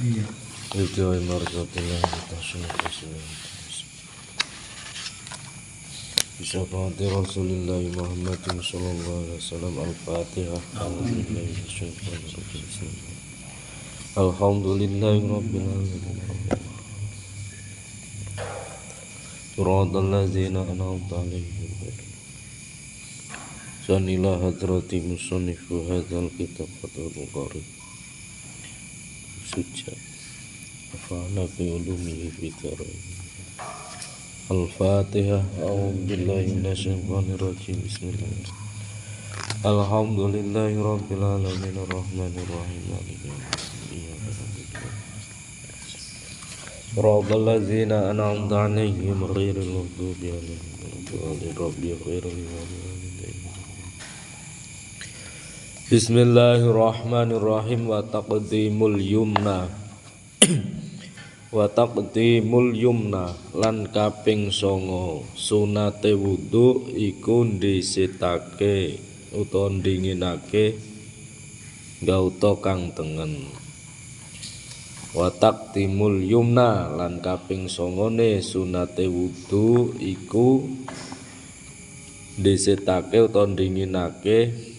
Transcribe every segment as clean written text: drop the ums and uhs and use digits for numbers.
Iya. Ridho marzatillah tasawuf Bisafati Rasulillah Muhammadin sallallahu alaihi wasallam. Al-Fatihah. A'udzubillahi minasyaitonir rajim. Alhamdulillahi rabbil alamin. Siratal ladzina an'amta 'alaihim. Sanillah hadrati musannifu hadzal kitab fatul qarib. Suja afana fi ulumihi fitarain. Al-Fatihah. A'udzubillahi minasyaitonir rajim. Bismillahirrahmanirrahim. Alhamdulillahi rabbil alamin arrahmanir rahim maliki yaumiddin. Siratal ladzina an'amta 'alaihim ghairil maghdubi 'alaihim waladdallin. Bismillahirrahmanirrahim. Wa taqdimul yumna wa taqdimul yumna lan kaping 9 sunate wudu iku ndhisitake utawa ndinginake gauta kang tengen. Wa taqdimul yumna lan kaping 9 sunate wudu iku ndhisitake utawa ndinginake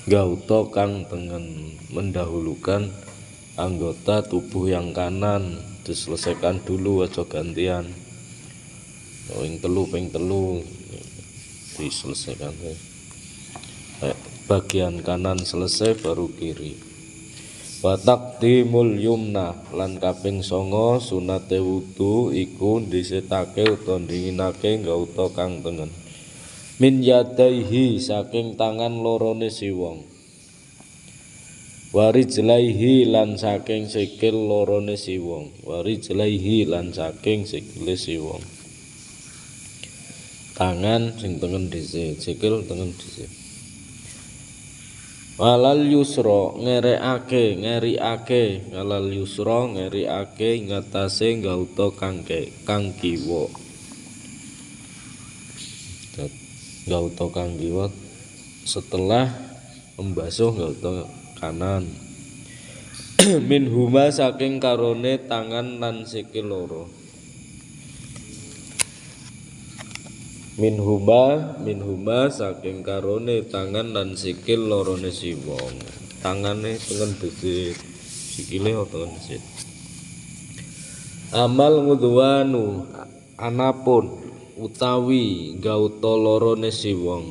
gauta kang tengen, mendahulukan anggota tubuh yang kanan diselesaikan dulu, aja gantian. Ping telu diselesaikan. Bagian kanan selesai baru kiri. Wa taqdimul yumna lan kaping 9 sunate wudu iku dhisitake utawa ndinginake gauta kang tengen. Min yadaihi saking tangan lorone si wong. Warijlaihi lan saking sikil lorone si wong. Warijlaihi lan saking sikile si wong. Tangan sing tengen dhisik, sikil tengen dhisik. Walal yusra ngerikake walal yusra ngerikake ngatasé gauta kang kiwa. Gauta kang kiwa setelah membasuh gauta kanan. Min huma saking karone tangan lan sikil loro. Min huma saking karone tangan lan sikil lorone si wong. Tangane tengen dhisik, sikile tengen dhisik. Amal ngudwanu anapun utawi gauta lorone si wong.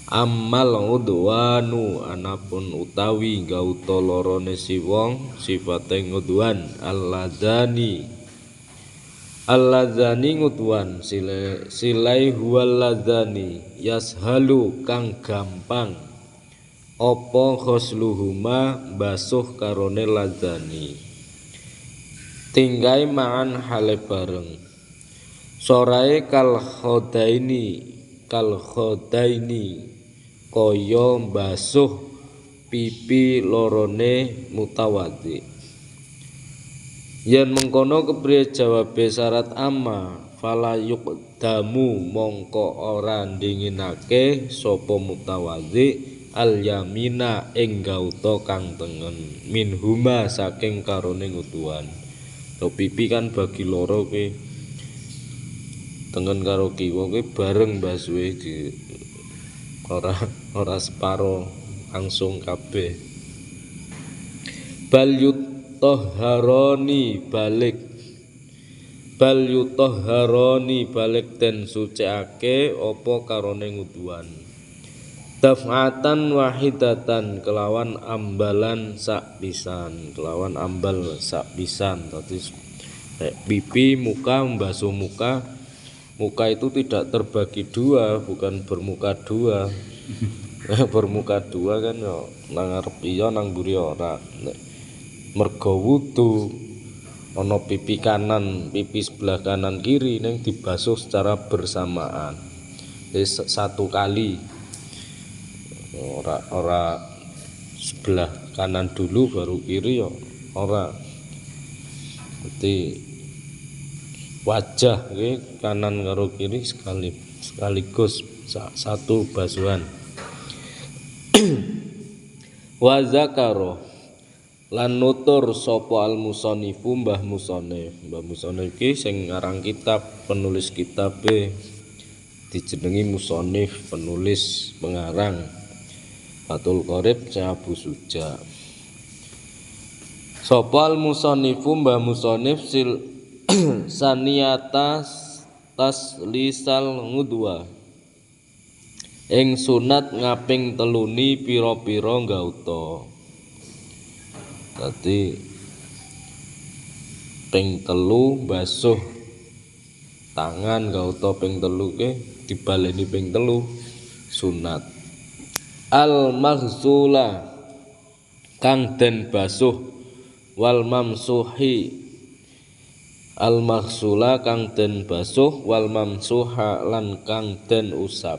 Amal ngudwanu anapun utawi gauta lorone si wong sifate ngudwan alladzani ngudwan silai huwal ladzani yashalu kang gampang apa khosluhuma basuh karone ladzani tinggai ma'an hale bareng sorae kal khodaini kaya basuh pipi lorone mutawaddi. Yen mengkono kepriye jawabe syarat amma fala yuqdamu mongko ora ndinginake sapa mutawaddi al yamina ing gauta kang tengen min huma saking karone ngutuan. To pipi kan bagi loro ke tengen karo kiwa ke bareng basuhe di ora separo langsung kabeh. Bal yutahharani balik den suciake apa karone nguduan. Daf'atan wahidatan kelawan ambalan sak pisan, Dadi pipi muka membasuh muka itu tidak terbagi dua, bukan bermuka dua. Bermuka dua kan yo nang arep iya nang mburi ora. Mergo wudu ana pipi kanan, pipi sebelah kanan kiri ning dibasuh secara bersamaan. Jadi satu kali. Ora sebelah kanan dulu baru kiri yo ora. Berarti wajah kanan karo kiri sekaligus satu basuhan. Wa zakaro lan nutur sapa al musannifu Mbah Musannif iki sing ngarang kitab, penulis kitabe dijenengi musannif, penulis pengarang Fathul Qorib Syekh Abu Suja. Sapa al musannifu Mbah Musannif saniatas taslisal ngudwa ing sunat ngaping teluni pira-pira nggauta. Dadi ping telu basuh tangan gauta ping telu ke dibaleni ping telu sunat. Al maghsula kang den basuh wal mamsuhi al maghsula kang den basuh wal mamsuha lan kang den usap.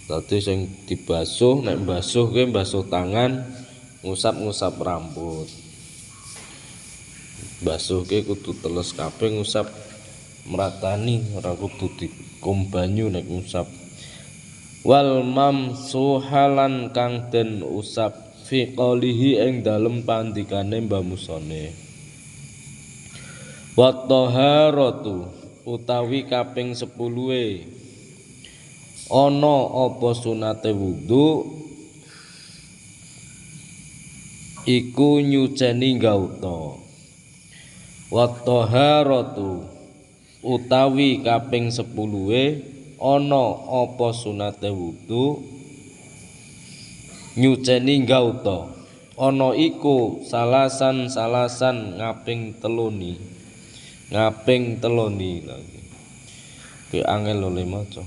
Dadi sing dibasuh nek basuh ke basuh tangan, ngusap-ngusap rambut. Basuh ke kudu teles kabeh, ngusap meratani, ora kudu dikum banyu nek ngusap. Wal mamsuhalan kang den usap fi qalihi ing dalem pandikane Mbah Musannif. Wa taharatu utawi kaping 10 ana apa sunate wudu iku nyuceni gauta. Wa taharatu utawi kaping 10 ana apa sunate wudu nyuceni gauta. Ana iku salasan ngaping teloni. Ngaping teloni lagi. Ki angel oleh maca.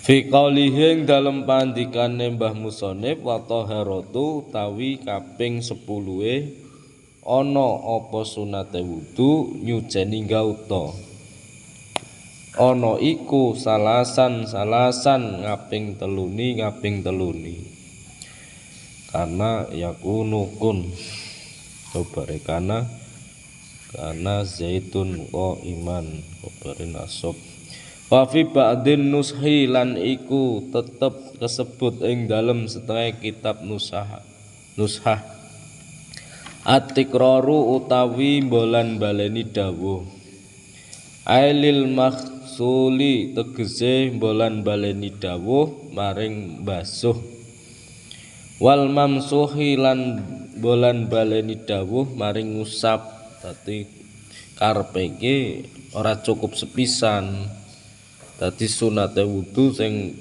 Fi qaulihi dalem pandikane Mbah Musannif wa taharatu tawi kaping 10 ana apa sunate wudu nyuceni gauta. Ana iku salasan ngaping teluni. Karena yakunu kun khabare kana zaitun wa iman khabare nasab. Wa fi ba'din nushi lan iku tetep kesebut ing dalem setengah kitab nushah. At-tikraru utawi bolan baleni dawuh. Ailil maghsuli tegese bolan baleni dawuh maring basuh. Wal mamsuhi lan bolan baleni dawuh maring ngusap. Dadi karepe iki ora cukup sepisan. Dadi sunate wudu sing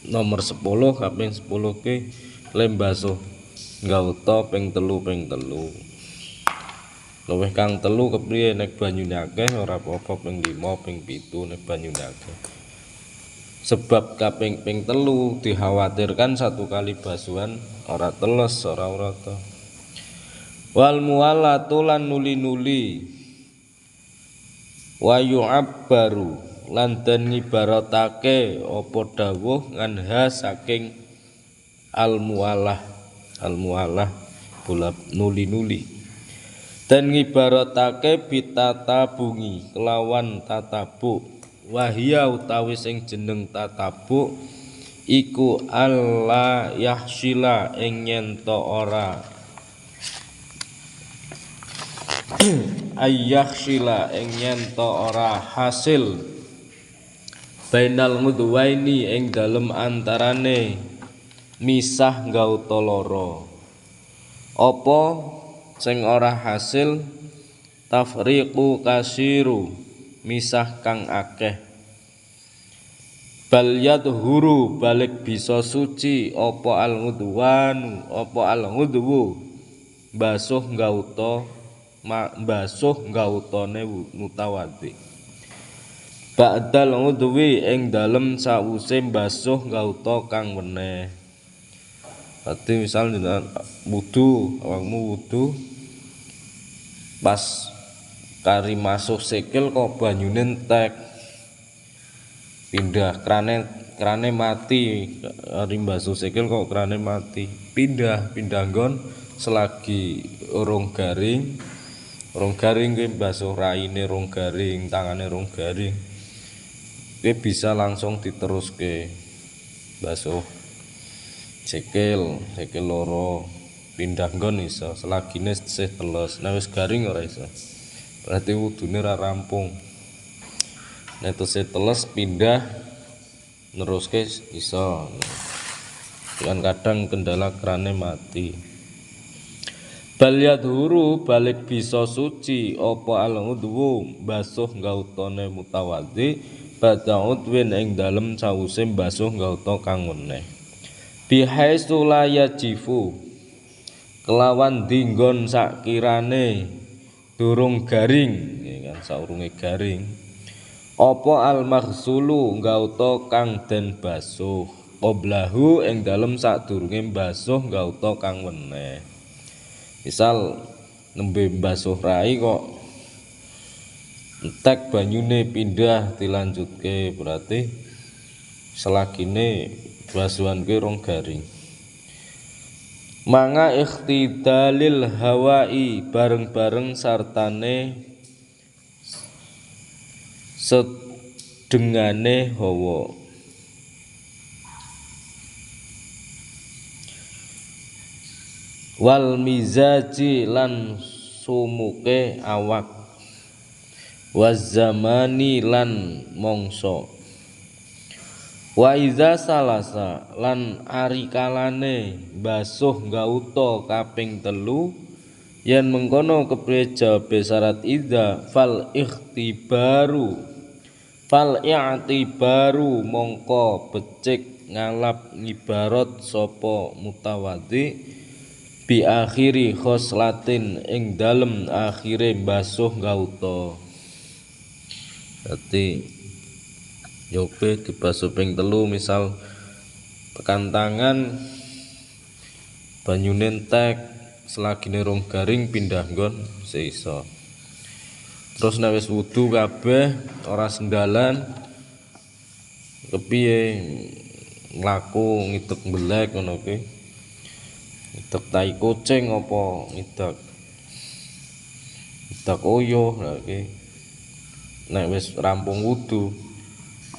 nomor 10 kaping 10 ke lem basuh gauta ping telu. Luwih kang telu kepriye nek banyune akeh ora apa-apa ping 5 ping 7 nek banyune akeh. Sebab kaping ping telu dikhawatirkan satu kali basuhan ora teles ora urata. Wal muwallatu lan nuli-nuli wa yu'abbaru lan den ngibaratake apa dawuh nganha saking al muwalah bola nuli-nuli den ngibaratake bitatabungi kelawan tatabuk wahia utawi sing jeneng tatabuk iku alla yahsila ing yen to ora ayyakhsila ing yen to ora hasil bainal ngudwaini ing dalem antarane misah gauta loro. Apa sing ora hasil tafriqu kasiru misah kang akeh. Bal yadhuru balik bisa suci apa al ngudwu basuh gautane mutawaddi. Ba'dal ngudwi ing dalem sawuse basuh gauta kang weneh. Dadi misal wudu, awakmu wudu pas kari masuk sikil kok banyune entek. Pindah krane mati, kari basuh sikil kok krane mati. Pindah nggon selagi urung garing kuwi basuh raine urung garing, tangane urung garing. Kuwi bisa langsung diteruske basuh sikil loro pindah nggon iso, selagine isih teles. Nek wis garing ora iso. Berarti wudune ra rampung. Nek tesih teles pindah neruske iso. Kan kadang kendala krane mati. Bal yadhuru balik bisa suci apa al-udwu basuh gautane mutawaddi bada'ud win ing dalem sawuse basuh gauta kang weneh. Bihaisu la yajifu kelawan dinggon sakirane durung garing ya kan saurunge garing apa al-maghsulu gauta kang den basuh qablahu ing dalem sadurunge basuh gauta kang weneh. Misal nembe basuh rai kok entek banyune pindah dilanjutke berarti selagine basuhan kuwi rong garing. Manga ikhtidalil hawai bareng-bareng sartane sedengane hawa. Wal mizaji lan sumuke awak wazamani lan mongso wa iza salasa lan ari kalane basuh gauta kaping 3 yen mengkono kepriye jawabe syarat iza fal i'tibaru mongko becik ngalap ngibarat sapa mutawaddi bi akhiri khoslatin ing dalem akhire basuh gauta. Dadi yope dibasuh ping 3 misal tekan tangan banyune entek selagine rong garing pindah nggon seiso. Terus nek wis wudu kabeh ora sendalan kepiye mlaku ngidek mbelek ngono kuwi. Ngidek tai kucing apa ngidek uyuh lha iki nek wis rampung wudu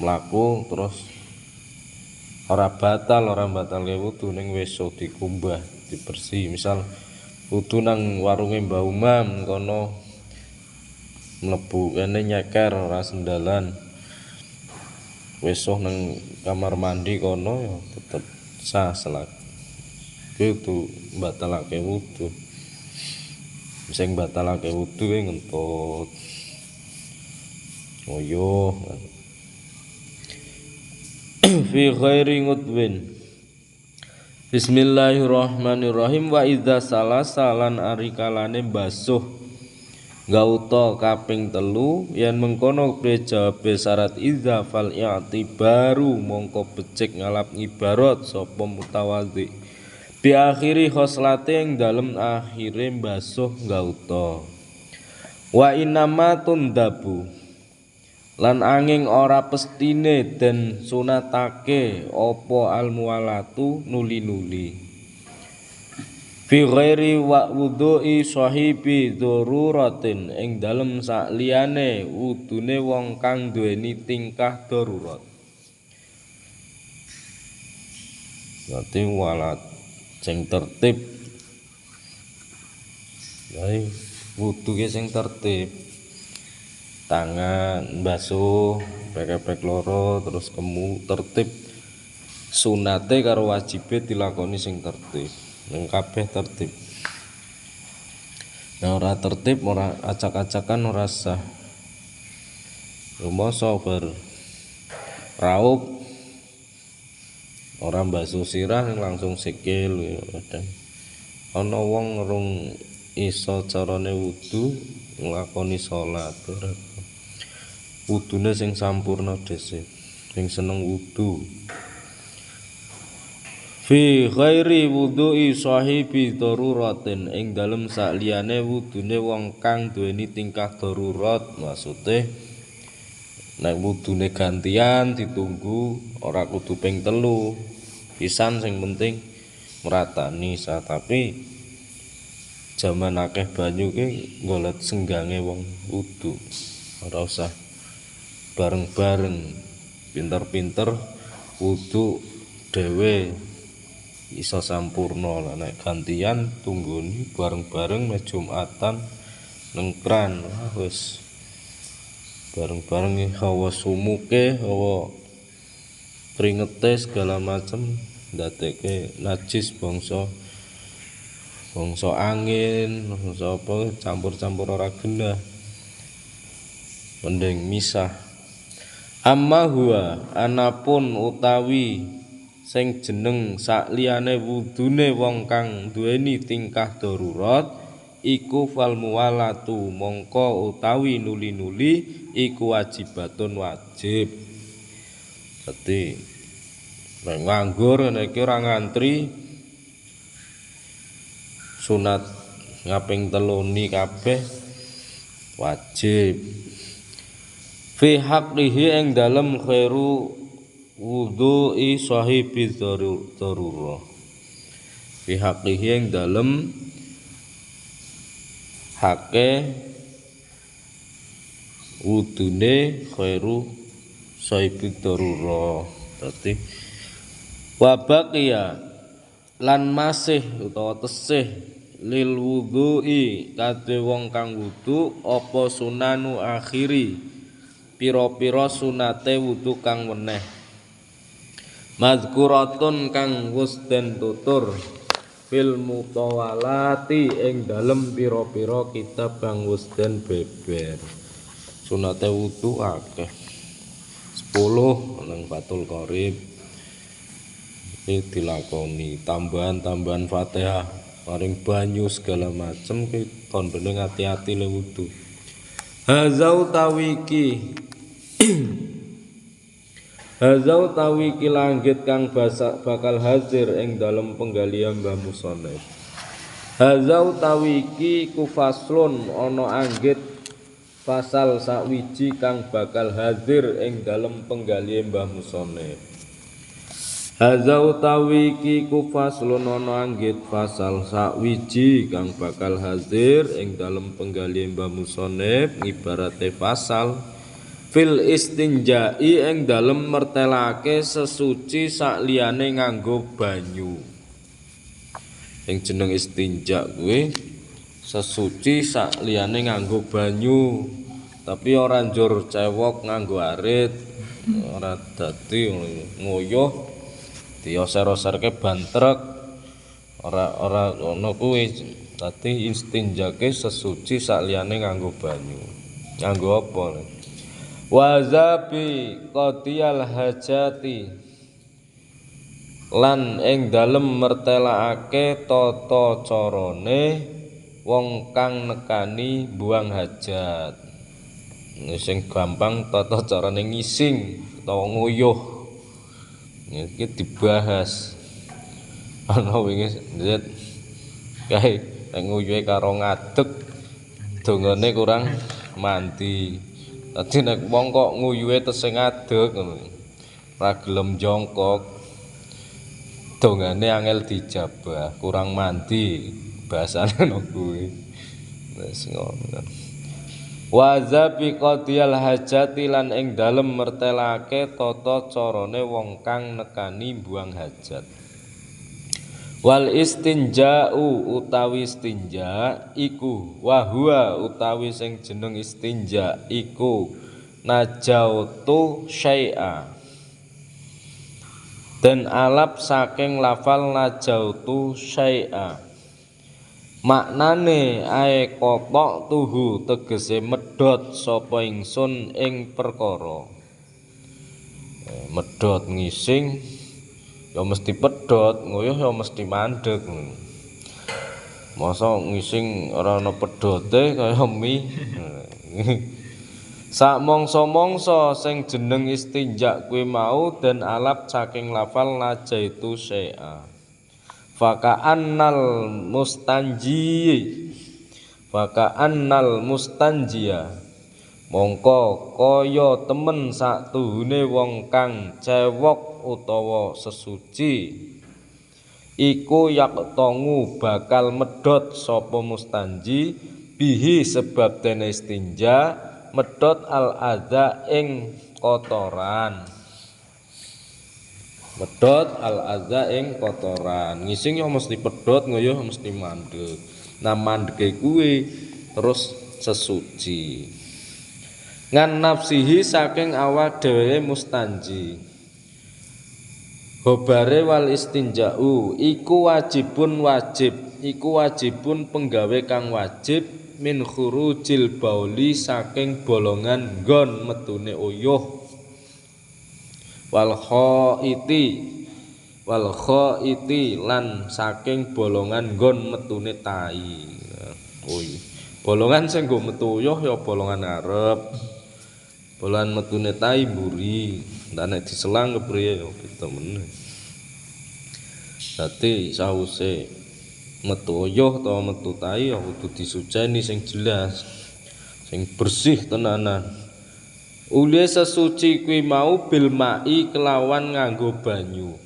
mlaku terus ora batalke wudu ning wis dikumbah dibersih. Misal wudu nang warunge Mbah Umam kono mlebu kene nyeker ora sendalan wis nang kamar mandi kono ya tetep sah salat. Itu batalake wudu. Sing batalake wudu ngentut. Oyuh. Fi ghairi ngudwin. Bismillahirrahmanirrahim wa idza salasalan ari kalane basuh gauta kaping 3 yen mengkono priye jawabe syarat idza fal i'tibaru mongko becik ngalap ibarat sapa mutawaddi bi akhiri khoslate ing dalem akhire basuh gauta wa inama tundabu lan angin ora pestine den sunatake apa almuwalatu nuli-nuli fi ghairi wa wudhu'i sahibi daruratin ing dalem sakliyane wudune wong kang duweni tingkah darurat. Berarti walat sing tertib. Jadi wudu ki sing tertib. Tangan basuh, pek-pek loro terus kemu tertib. Sunate karo wajibe dilakoni sing tertib. Ning kabeh tertib. Nah ora tertib, ora acak-acakan ora sah. Rumoso ber raup ora basuh sirah langsung sikil ya kadang. Ana wong ngerung iso carane wudu nglakoni salat. Wudune sing sampurna dhisik, sing seneng wudu. Fi ghairi wudhu'i sahibi daruratin ing dalem sakliyane wudune wong kang duweni tingkah darurat. Maksude nek wudune gantian ditunggu ora kudu ping 3 pisan sing penting meratani sah. Tapi jaman akeh banyu ki golet senggange wong wudu ora usah bareng-bareng pinter-pinter wudu dhewe iso sampurna. Lah nek gantian tunggoni bareng-bareng nek Jumatan nengkran wis bareng-bareng hawa sumuke hawa kringete segala macem ndadekke najis bangsa angin bangsa apa campur-campur ora genah mending misah. Amma huwa anapun utawi sing jeneng sakliyane wudune wong kang duweni tingkah darurat iku fal muwalatu mongko utawi nuli-nuli iku wajibatun wajib. Dadi nek nganggur nek iki ora ngantri sunat ngaping teluni kabeh wajib. Fi haqqihi ing dalem khairu wudu'i sahibi darurah. Fi haqqihi ing dalem hake wudune khairu sahibi darurah. Dadi wa baqiya lan masih utawa tesih lil wudhu'i kadhe wong kang wudu apa sunanu akhiri pira-pira sunate wudu kang weneh mazkuratun kang wis den tutur fil mutawalati ing dalem pira-pira kitab kang wis den beber. Sunate wudu akeh 10 nang Fathul Qorib ini dilakoni tambahan-tambahan Fatihah paring banyu segala macem ki tandane hati-hati le wudu. Hazau tawiki Hazau tawiki langgit kang bakal hadir ing dalem penggalian Mbah Musonef. Hazau tawiki ku faslun ana anggit pasal sakwiji kang bakal hadir ing dalem penggalian Mbah Musonef. Hadza utawi iki ku faslun ana anggit fasal sakwiji kang bakal hadir ing dalem penggalian Mbah Musonef ibarate fasal fil istinjai ing dalem mertelake sesuci sakliyane nganggo banyu. Sing jeneng istinja kuwi sesuci sakliyane nganggo banyu, tapi ora njur cewok nganggo arit, ora dadi nguyuh dioser-oserke bantrek ora ono kuwi. Dadi istinjake sesuci sakliyane nganggo banyu. Nganggo apa? Wazabi qadiyal hajati lan ing dalem mertelakake tata carane wong kang nekani buang hajat. Sing gampang tata carane ngising utawa nguyuh. Iki dibahas ana wingi ndet kae nguyuhe karo ngadeg dongane kurang mandi. Dadi nek wong kok nguyuhe tesih ngadeg ora gelem jongkok dongane angel dijabah kurang mandi bahasane ngono kuwi. Wis ngono. Wa zabi qadiyal hajati lan ing dalem mertelake tata carane wong kang nekani buang hajat. Wal istinja'u utawi istinja iku wa huwa utawi sing jeneng istinja iku najautu syai'a dan alap saking lafal najautu syai'a. Maknane ae kotok tuhu tegese medhot sapa ingsun ing perkara. Medhot ngising ya mesti pedhot, nguyuh ya mesti mandeg. Masa ngising ora ana pedhote kaya mie. Sak mangsa-mangsa sing jeneng istinja kuwi mau den alap saking lafal najaitu syai'a. Faka'annal mustanjia mongko kaya temen saktuhune wong kang cewok utawa sesuci iku yaktongu bakal medhot sapa mustanji bihi sebab dene istinja medhot al adza ing kotoran. Medhot al adza ing kotoran. Ngising yo mesti pedhot, nguyuh mesti mandeg. Nah mandege kuwi terus sesuci. Ngan nafsihi saking awak dhewe mustanji. Hobare wal istinja'u iku wajibun penggawe kang wajib min khurujil bauli saking bolongan nggon metune uyuh wal khaiti lan saking bolongan nggon metune tai. Bolongan sing nggo metu uyuh ya bolongan ngarep. Bolongan metune tai mburi. Lah nek diselang kepriye ya beda meneh. Dadi sawise metu uyuh utawa metu tai ya kudu disuceni sing jelas, sing bersih tenanan. Uli sesuci kuwi mau bil mai kelawan nganggo banyu.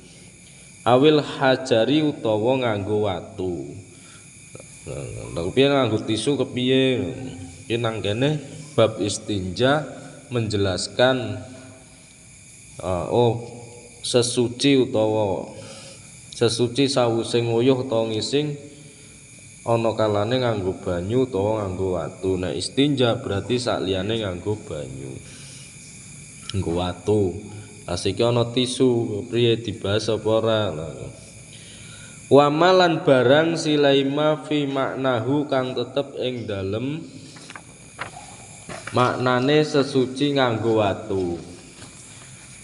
Awil hajari utawa nganggo watu. Lah kepiye nganggo tisu kepiye? Iki nang kene bab istinja menjelaskan sesuci sawise nguyuh utawa ngising ana kalane nganggo banyu utawa nganggo watu. Nek istinja berarti sakliyane nganggo banyu. Nganggo watu. Asike ana tisu, priye dibahas apa ora? Wa malan barang silaima fi maknahu kang tetep ing dalem maknane sesuci nganggo watu.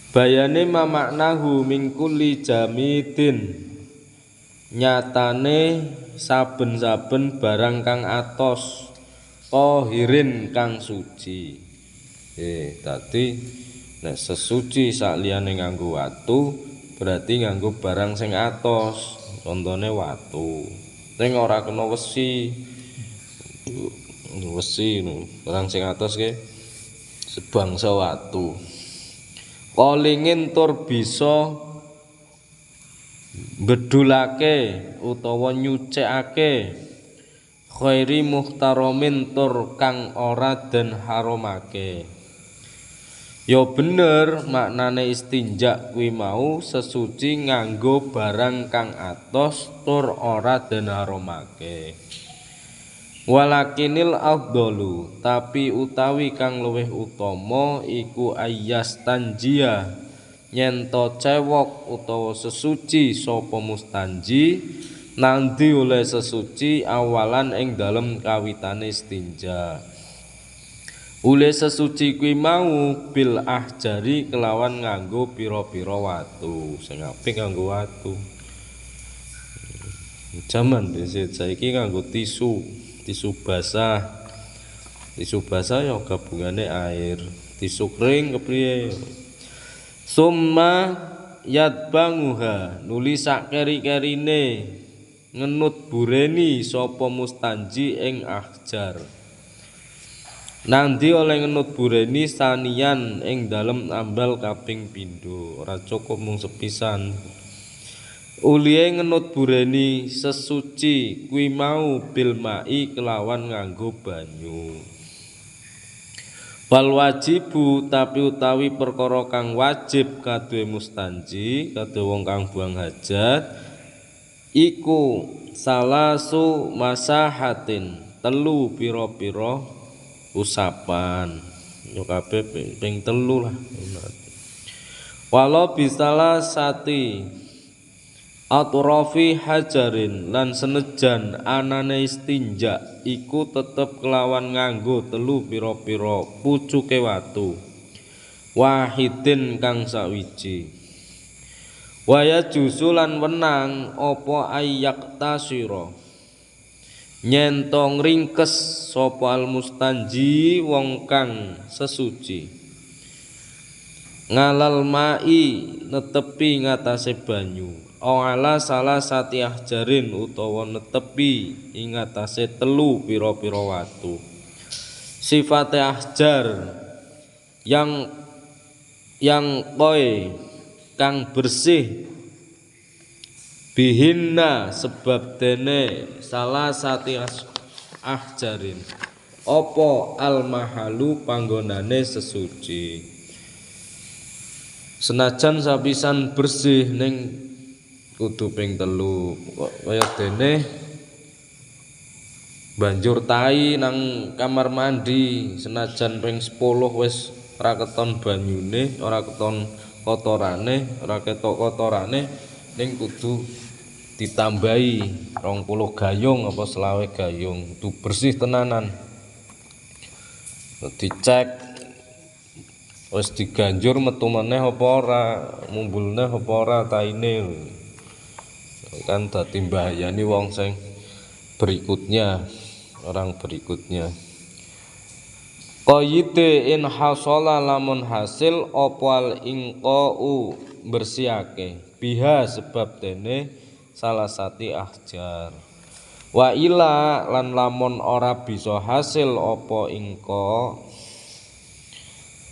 Bayane maknahu min kulli jamidin. Nyatane saben-saben barang kang atos tahirin kang suci. Dadi nek sesuci sakliyane nganggo watu berarti nganggo barang sing atos. Contone watu. Ning ora kena wesi. Barang sing atos ke sebangsa watu. Kolingin tur bisa bedulake utawa nyucikake khairi muhtaromin tur kang ora den haramake. Ya bener maknane istinja kuwi mau sesuci nganggo barang kang atos tur ora den haramake. Walakinil afdalu tapi utawi kang luwih utama iku ayyas tanjia nyento cewok utawa sesuci sapa mustanji nanti oleh sesuci awalan ing dalem kawitane istinja. Ule sesuci kuwi mau bil ahjari kelawan nganggo pira-pira watu. Sing apik nganggo watu. Jaman dhisik saiki nganggo tisu basah. Tisu basah ya gabungane air. Tisu kering kepriye? Summa yadbanguha nuli sak keri-kerine ngenut bureni sapa mustanji ing ahjar. Nanti oleh ngenut bureni sanian ing dalem ambal kaping pindho, ora cukup mung sepisan. Ulihe ngenut bureni sesuci kuwi mau bil mai kelawan nganggo banyu. Wal wajibu tapi utawi perkara kang wajib kaduwe mustanji, kaduwe wong kang buang hajat iku salasu masahatin, telu pira-pira usapan. Yo kabeh ping 3 lah. Walau bisalah sati atrafi hajarin lan senejan anane istinja iku tetep kelawan nganggo telu pira-pira pucuke watu wahidin kang sawiji. Waya jusulan wenang apa ayak tasira nyento ngringkes sapa al mustanji wong kang sesuci ngalal mai netepi ngatasé banyu ala salah sati ahjarin utawa netepi ing ngatasé telu pira-pira watu. Sifate ahjar yang koi kang bersih bihinna sebab dene salah sati ahjarin apa al mahalu panggonane sesuci. Senajan sapisan bersih ning kudu ping 3 kaya dene banjur tai nang kamar mandi senajan ping 10 wis ora keton banyune, ora keton kotorane, ora ketok kotorane ning kudu ditambahi 20 gayung apa 20 gayung, itu bersih tenanan. Dicek wis diganjur metu meneh apa ora, mumbulne apa ora taine. Kan dadi mbahyani wong sing berikutnya, orang berikutnya. Qayyide in hasala lamun hasil opal ingqau bersihake biha sebab dene salah sati ahjar. Wa ila lan lamun ora bisa hasil apa ingqa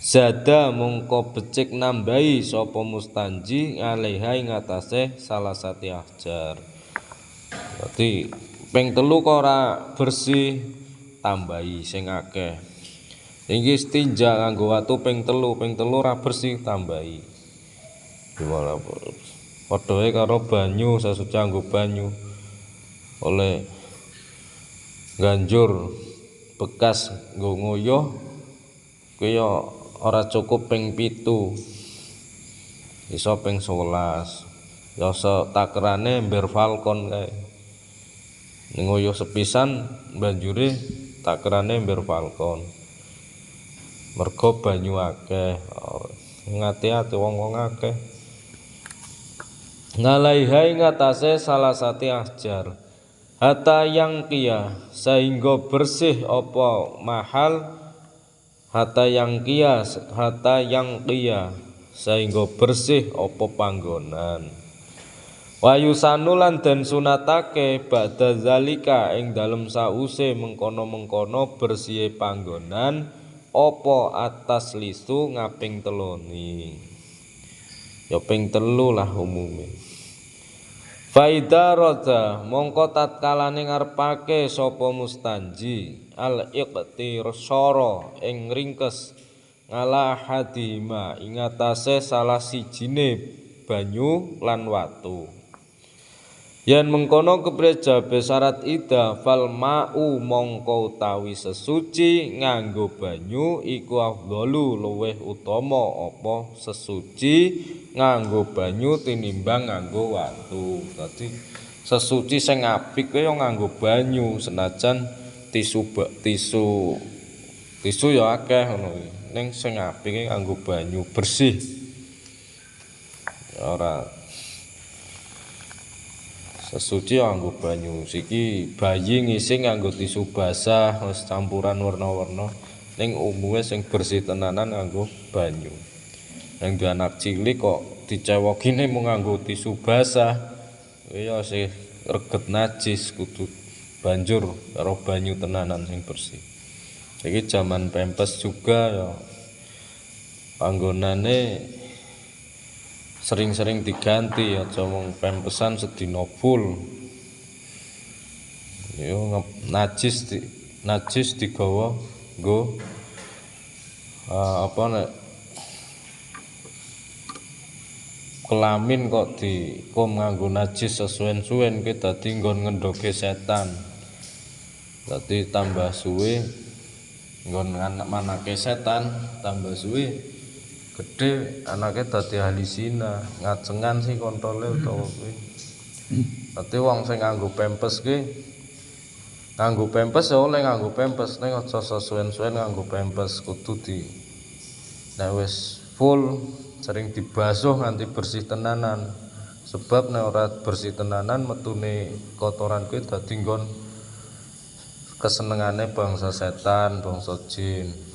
zada mongko becik nambahi sapa mustanji alaiha ing atase salah sati ahjar. Berarti ping 3 kok ora bersih tambahi sing akeh. Iki istinja nganggo watu ping 3 ora bersih tambahi. Gimana padha karo banyu sasuci nganggo banyu oleh ganjur bekas nggo nguyuh kaya ora cukup ping 7 iso ping 11 ya takerane ember falcon kae nguyuh sepisan banjure takerane ember falcon mergo banyu akeh ngati-ati wong-wong akeh ngalaiha ing atase salah sati ahjar hatta yang kia sehingga bersih apa mahal hatta yang kia sehingga bersih apa panggonan wayusanu lan den sunatake ba'da zalika ing dalem sause mengkono-mengkono bersih panggonan apa atas lisu ngaping teloni ya ping 3 lah umume. Faida roda mongko tatkalane ngarepake sapa mustanji al iqtirsyara ing ringkes ngala hadima ing atase salah sijine banyu lan watu. Yen mengkono kepriye syarat ida fal ma'u mongko utawi sesuci nganggo banyu iku afdalu luweh utama apa sesuci nganggo banyu tinimbang nganggo watu. Dadi sesuci sing apik kuwi nganggo banyu senajan tisu ya akeh ngono kuwi. Ning sing apik nganggo banyu bersih. Ora sesuci nganggo banyu. Siki bayi ngisi nganggo tisu basah wis campuran warna-warna. Ning umume sing bersih tenanan nganggo banyu. Ning duwe anak cilik kok dicewokine mung nganggo tisu basah. Ya sih reget najis kudu banjur karo banyu tenanan sing bersih. Iki zaman pempes juga ya panggonane sering-sering diganti aja mung pempesan sedina full. Yo najis digawa nggo apa nek kelamin kok dikom nganggo najis sesuwen-suwen kuwi dadi nggon ngendoke setan. Dadi tambah suwe nggon manake setan tambah suwe gede anake dadi ahli zina, ngacengan sih kontole utawa kuwi. Dadi wong sing nganggo pempes ya oleh nganggo pempes ning aja sesuwen-suwen nganggo pempes kudu nek wis full sering dibasuh nganti bersih tenanan. Sebab nek ora bersih tenanan metune kotoran kuwi dadi nggon kesenengane bangsa setan, bangsa jin.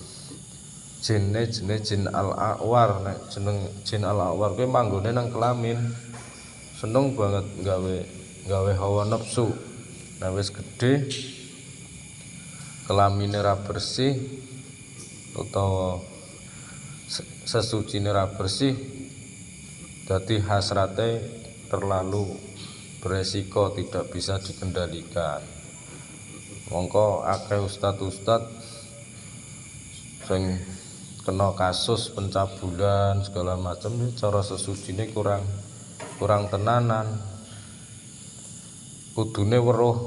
Jenis jin al-awar nek jeneng jin al-awar kuwi manggone nang kelamin. Seneng banget gawe hawa nafsu. Nek wis gedhe kelamine ra bersih utawa sesucine ra bersih dadi hasrate terlalu beresiko tidak bisa dikendalikan. Mongko akeh ustad-ustad sing kena kasus pencabulan segala macam, cara sesucine kurang tenanan. Kudune weruh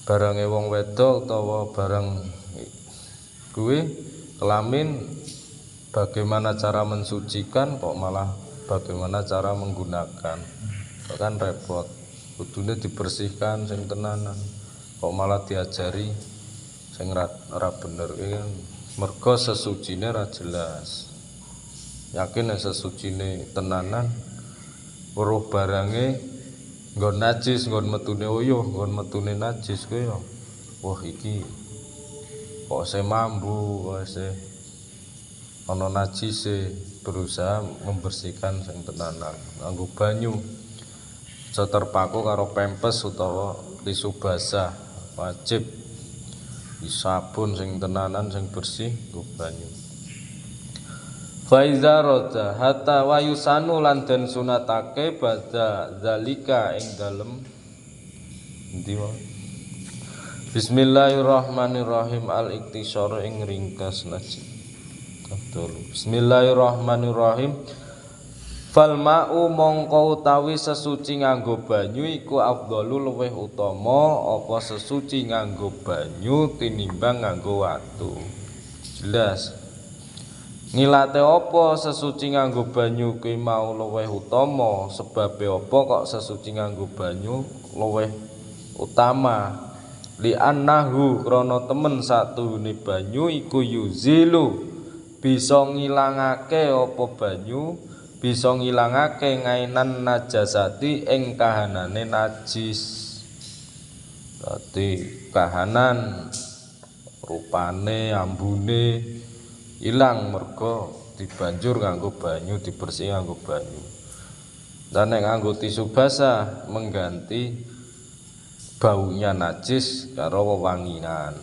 barange wong wedok utawa barang kuwi kelamin, bagaimana cara mensucikan kok malah bagaimana cara menggunakan, kan repot. Kudune dibersihkan sing tenanan kok malah diajari sing ora bener kan. Mergo sesucine ora jelas. Yakin nek sesucine tenanan weruh barange nggon najis, nggon metune uyuh, nggon metune najis kuwi ya. Wah iki kok mambu, kok ana najise, berusaha membersihkan sing tenanan nganggo banyu. Aja terpaku karo pempes utawa tisu basah, wajib sabun sing tenanan sing bersih nggo banyu. Faiza roda hatta wayusanu lan den sunatake badha zalika ing dalem endi wae. Bismillahirrahmanirrahim. Al-iktisar ing ringkas najis. Bismillahirrahmanirrahim. Fal ma'u mongko utawi sesuci nganggo banyu iku afdalu luweh utama apa sesuci nganggo banyu tinimbang nganggo watu. Jelas. Ngilate apa sesuci nganggo banyu kuwi mau luweh utama, sebabe apa kok sesuci nganggo banyu luweh utama? Li annahu krana temen satune banyu iku yuzilu bisa ngilangake apa banyu, bisa ngilangake ngainan najasati ing kahanane najis. Dadi kahanan rupane ambune ilang mergo dibanjur nganggo banyu, dibersih nganggo banyu. Dan nek nganggo tisu basah mengganti baunya najis karo wewanginan.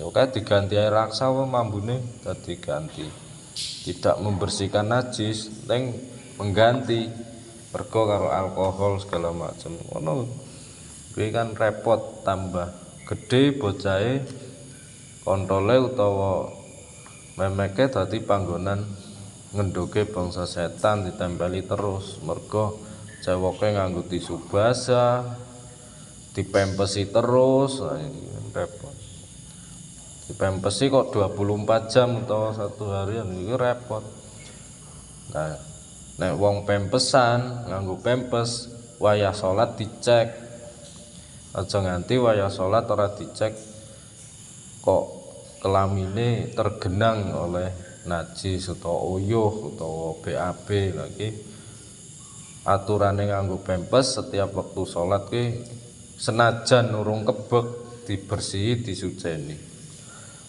Oke, diganti air raksa mambune dadi ganti. Tidak membersihkan najis, ning mengganti mergo karo alkohol segala macam. Ngono. Kuwi kan repot, tambah gede bocahe kontole utawa memeke dadi panggonan ngendoke bangsa setan ditempeli terus. Mergo cewoke nganggo tisu basah, dipempesi terus, nah ini repot. Dipempesi kok 24 jam atau 1 harian, ini repot. Nah, nek wong pempesan nganggo pempes, wayah salat dicek. Aja nganti wayah salat ora dicek kok kelamine tergenang oleh najis atau uyuh atau BAB. Lagi aturane nganggo pempes setiap waktu salat ki senajan urung kebek dibersihi disuceni.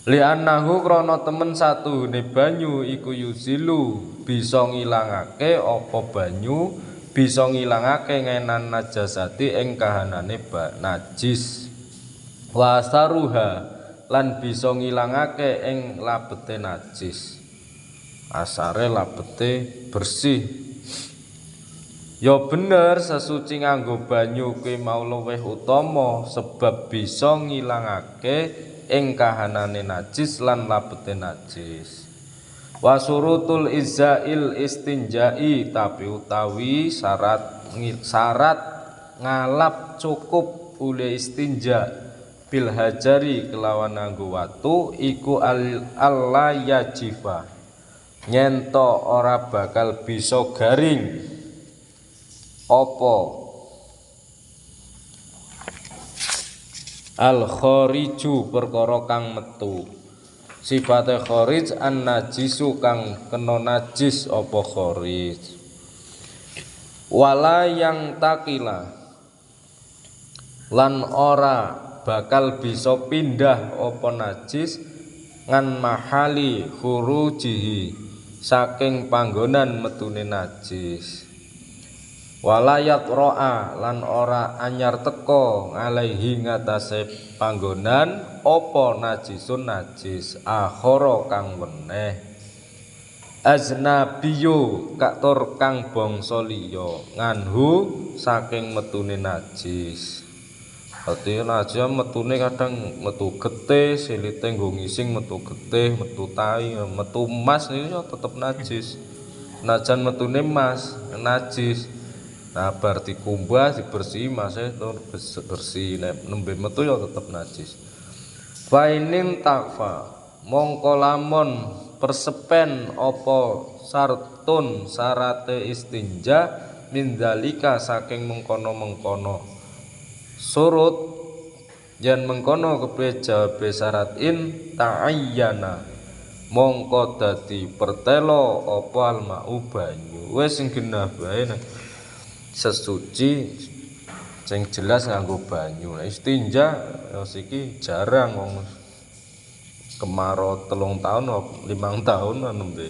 Li annahu krana temen satune banyu iku yuzilu bisa ngilangake apa banyu bisa ngilangake ngenan najasati ing kahanane najis. Wa saruha lan bisa ngilangake ing labete najis. Asare labete bersih. Ya bener sesuci nganggo banyu kuwi mau luwih utama sebab bisa ngilangake ing kahanane najis lan labete najis. Wa surutul izzail istinjai tapi utawi syarat ngalap cukup ule istinja bil hajari kelawan nganggo watu iku alla yajifa nyento ora bakal bisa garing apa al khariju perkara kang metu. Sifate kharij an najisu kang kena najis apa kharij. Wala yang takila lan ora bakal bisa pindah apa najis ngan mahali khurujihi saking panggonan metune najis. Walayat ro'a lan ora anyar teko alaihi ngatasé panggonan apa najisun najis akhara kang weneh aznabiyo kaktur kang bangsa liya nganhu saking metune najis. Dadi najis metune kadang metu getih, silite nggo ngising metu getih, metu tai, metu emas niku ya tetep najis. Najan metune emas, najis. Nah, bar dikumbah dibersihi masih bersih, nek nembe metu ya tetep najis. Fainin takfa mongko lamun persepen apa sartun sarate istinja mindalika saking mengkono-mengkono surut yen mengkono kepe jawabe syaratin ta'ayyana mongko dadi pertelo apa almau banyu wis sing genah bae sesuci sing jelas nganggo banyu. Nah, istinja iki jarang wong kemaro 3 tahun 5 tahun nembe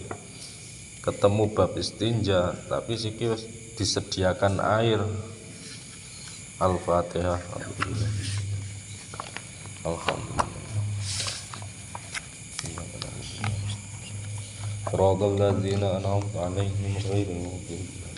ketemu bab istinja, tapi siki wis disediakan air. Al-Fatihah. Alhamdulillah. Shiratal ladzina an'amta 'alaihim ghairil maghdubi